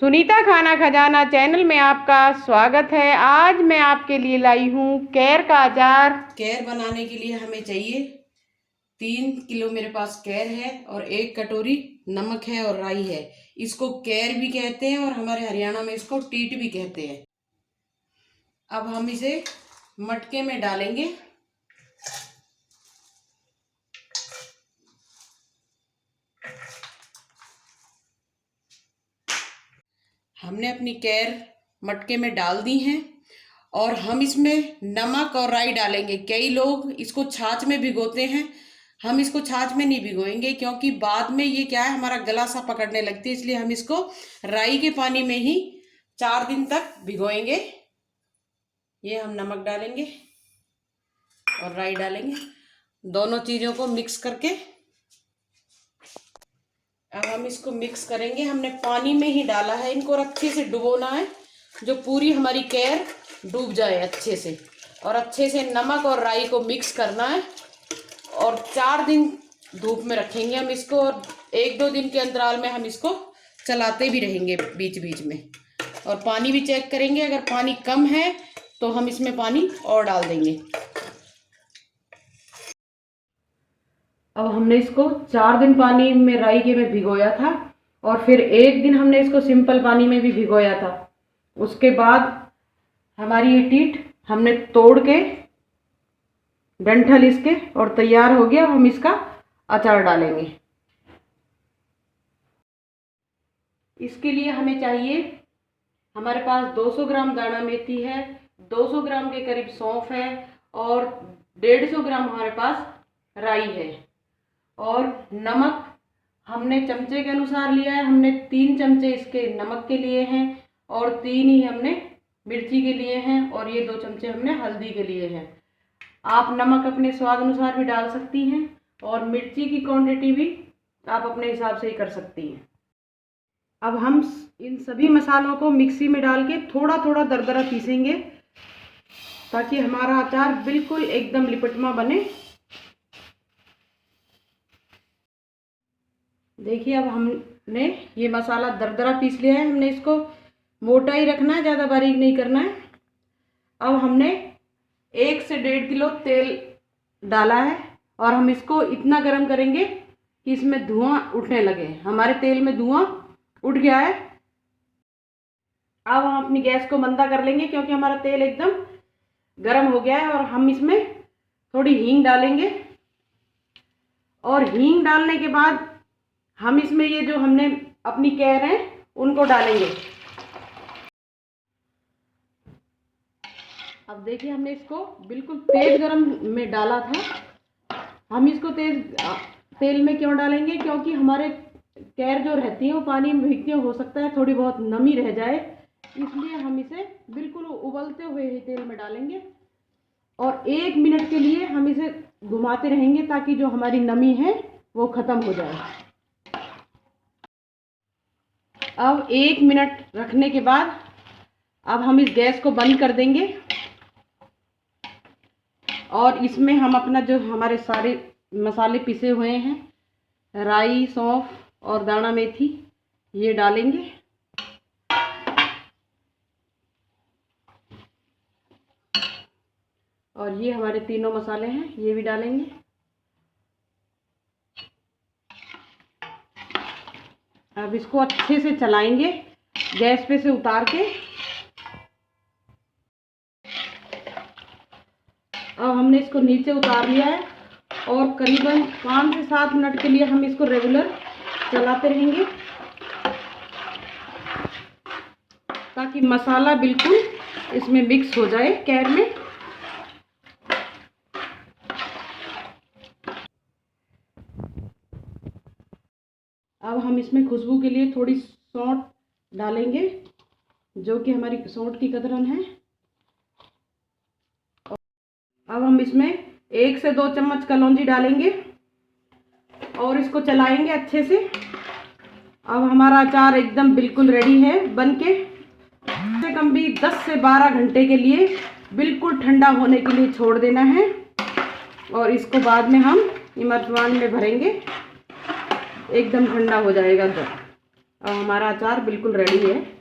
सुनीता खाना खजाना चैनल में आपका स्वागत है। आज मैं आपके लिए लाई हूँ कैर का अचार। कैर बनाने के लिए हमें चाहिए 3 किलो मेरे पास कैर है और 1 कटोरी नमक है और राई है। इसको कैर भी कहते हैं और हमारे हरियाणा में इसको टीट भी कहते हैं। अब हम इसे मटके में डालेंगे। हमने अपनी कैर मटके में डाल दी है और हम इसमें नमक और राई डालेंगे। कई लोग इसको छाछ में भिगोते हैं, हम इसको छाछ में नहीं भिगोएंगे क्योंकि बाद में ये क्या है हमारा गला सा पकड़ने लगती है, इसलिए हम इसको राई के पानी में ही 4 दिन तक भिगोएंगे। ये हम नमक डालेंगे और राई डालेंगे, दोनों चीज़ों को मिक्स करके अब हम इसको मिक्स करेंगे। हमने पानी में ही डाला है इनको और अच्छे से डुबोना है, जो पूरी हमारी कैर डूब जाए अच्छे से। और अच्छे से नमक और राई को मिक्स करना है और 4 दिन धूप में रखेंगे हम इसको। और 1-2 दिन के अंतराल में हम इसको चलाते भी रहेंगे बीच बीच में, और पानी भी चेक करेंगे। अगर पानी कम है तो हम इसमें पानी और डाल देंगे। अब हमने इसको 4 दिन पानी में राई के में भिगोया था और फिर 1 दिन हमने इसको सिंपल पानी में भी भिगोया था। उसके बाद हमारी ये टीट हमने तोड़ के डंठल इसके और तैयार हो गया। हम इसका अचार डालेंगे। इसके लिए हमें चाहिए, हमारे पास 200 ग्राम दाना मेथी है, 200 ग्राम के करीब सौंफ है और 150 ग्राम हमारे पास राई है। और नमक हमने चमचे के अनुसार लिया है। हमने 3 चमचे इसके नमक के लिए हैं और 3 ही हमने मिर्ची के लिए हैं और ये 2 चमचे हमने हल्दी के लिए हैं। आप नमक अपने स्वाद अनुसार भी डाल सकती हैं और मिर्ची की क्वांटिटी भी आप अपने हिसाब से ही कर सकती हैं। अब हम इन सभी मसालों को मिक्सी में डाल के थोड़ा थोड़ा दरदरा पीसेंगे ताकि हमारा अचार बिल्कुल एकदम लिपटमा बने। देखिए अब हमने ये मसाला दरदरा पीस लिया है। हमने इसको मोटा ही रखना है, ज़्यादा बारीक नहीं करना है। अब हमने 1 से 1.5 किलो तेल डाला है और हम इसको इतना गर्म करेंगे कि इसमें धुआं उठने लगे। हमारे तेल में धुआं उठ गया है। अब हम अपनी गैस को मंदा कर लेंगे क्योंकि हमारा तेल एकदम गर्म हो गया है। और हम इसमें थोड़ी हींग डालेंगे और हींग डालने के बाद हम इसमें ये जो हमने अपनी कैर है उनको डालेंगे। अब देखिए हमने इसको बिल्कुल तेज गरम में डाला था। हम इसको तेल में क्यों डालेंगे, क्योंकि हमारे कैर जो रहती है वो पानी में भीगती हो सकता है थोड़ी बहुत नमी रह जाए, इसलिए हम इसे बिल्कुल उबलते हुए ही तेल में डालेंगे। और 1 मिनट के लिए हम इसे घुमाते रहेंगे ताकि जो हमारी नमी है वो ख़त्म हो जाए। अब 1 मिनट रखने के बाद अब हम इस गैस को बंद कर देंगे और इसमें हम अपना जो हमारे सारे मसाले पिसे हुए हैं, राई, सौंफ और दाना मेथी, ये डालेंगे। और ये हमारे तीनों मसाले हैं, ये भी डालेंगे। अब इसको अच्छे से चलाएंगे गैस पे से उतार के। अब हमने इसको नीचे उतार लिया है और करीबन 5 से 7 मिनट के लिए हम इसको रेगुलर चलाते रहेंगे ताकि मसाला बिल्कुल इसमें मिक्स हो जाए कैर में। अब हम इसमें खुशबू के लिए थोड़ी सौंठ डालेंगे, जो कि हमारी सौंठ की कतरन है। अब हम इसमें 1 से 2 चम्मच कलौंजी डालेंगे और इसको चलाएंगे अच्छे से। अब हमारा अचार एकदम बिल्कुल रेडी है बनके। कम से कम भी 10 से 12 घंटे के लिए बिल्कुल ठंडा होने के लिए छोड़ देना है और इसको बाद में हम इमरती में भरेंगे, एकदम ठंडा हो जाएगा जब। हमारा अचार बिल्कुल रेडी है।